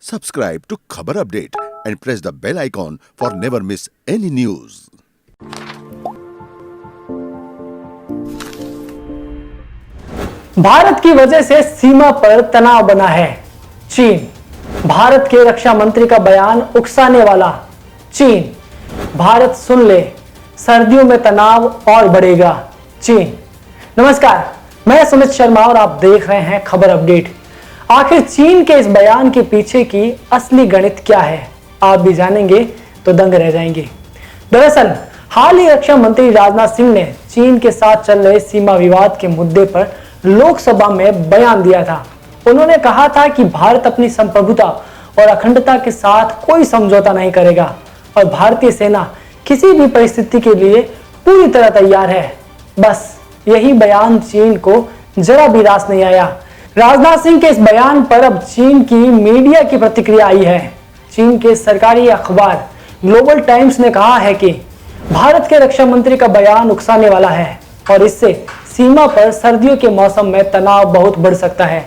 Subscribe to Khabar Update and press the bell icon for never miss any news. Bharat की वजह से सीमा पर तनाव बना है। चीन, भारत के रक्षा मंत्री का बयान उकसाने वाला। चीन, भारत सुन ले, सर्दियों में तनाव और बढ़ेगा। चीन। नमस्कार, मैं सुमित शर्मा और आप देख रहे हैं खबर अपडेट। आखिर चीन के इस बयान के पीछे की असली गणित क्या है, आप भी जानेंगे तो दंग रह जाएंगे। दरअसल हाल ही रक्षा मंत्री राजनाथ सिंह ने चीन के साथ चल रहे सीमा विवाद के मुद्दे पर लोकसभा में बयान दिया था। उन्होंने कहा था कि भारत अपनी संप्रभुता और अखंडता के साथ कोई समझौता नहीं करेगा और भारतीय सेना किसी भी परिस्थिति के लिए पूरी तरह तैयार है। बस यही बयान चीन को जरा भी रास नहीं आया। राजनाथ सिंह के इस बयान पर अब चीन की मीडिया की प्रतिक्रिया आई है। चीन के सरकारी अखबार ग्लोबल टाइम्स ने कहा है कि भारत के रक्षा मंत्री का बयान उकसाने वाला है और इससे सीमा पर सर्दियों के मौसम में तनाव बहुत बढ़ सकता है।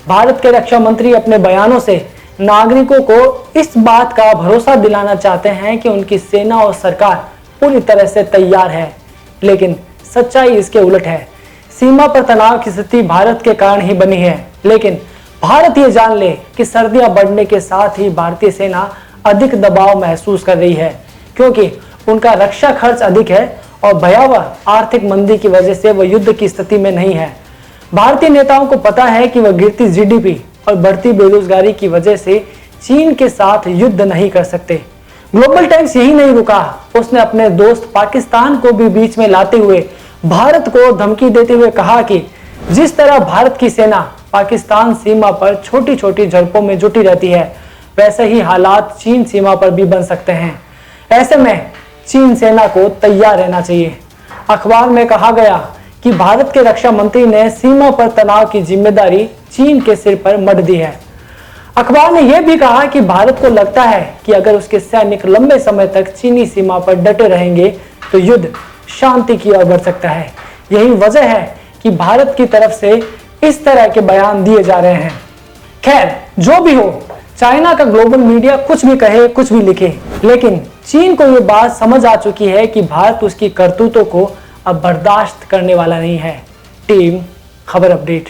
भारत के रक्षा मंत्री अपने बयानों से नागरिकों को इस बात का भरोसा दिलाना चाहते हैं कि उनकी सेना और सरकार पूरी तरह से तैयार है, लेकिन सच्चाई इसके उलट है। सीमा पर तनाव की स्थिति भारत के कारण ही बनी है, लेकिन भारत ये जान ले कि सर्दियां बढ़ने के साथ ही भारतीय सेना अधिक दबाव महसूस कर रही है, क्योंकि उनका रक्षा खर्च अधिक है और भयावह आर्थिक मंदी की वजह से वह युद्ध की स्थिति में नहीं है। भारतीय नेताओं को पता है कि वह गिरती जीडीपी और बढ़ती बेरोजगारी की वजह से चीन के साथ युद्ध नहीं कर सकते। ग्लोबल टाइम्स यही नहीं रुका, उसने अपने दोस्त पाकिस्तान को भी बीच में लाते हुए भारत को धमकी देते हुए कहा कि जिस तरह भारत की सेना पाकिस्तान सीमा पर छोटी छोटी झड़पों में जुटी रहती है, वैसे ही हालात चीन सीमा पर भी बन सकते हैं। ऐसे में चीन सेना को तैयार रहना चाहिए। अखबार में कहा गया कि भारत के रक्षा मंत्री ने सीमा पर तनाव की जिम्मेदारी चीन के सिर पर मढ़ दी है। अखबार ने यह भी कहा कि भारत को लगता है कि अगर उसके सैनिक लंबे समय तक चीनी सीमा पर डटे रहेंगे तो युद्ध शांति की ओर बढ़ सकता है। यही वजह है कि भारत की तरफ से इस तरह के बयान दिए जा रहे हैं। खैर, जो भी हो, चाइना का ग्लोबल मीडिया कुछ भी कहे, कुछ भी लिखे, लेकिन चीन को यह बात समझ आ चुकी है कि भारत उसकी करतूतों को अब बर्दाश्त करने वाला नहीं है। टीम खबर अपडेट।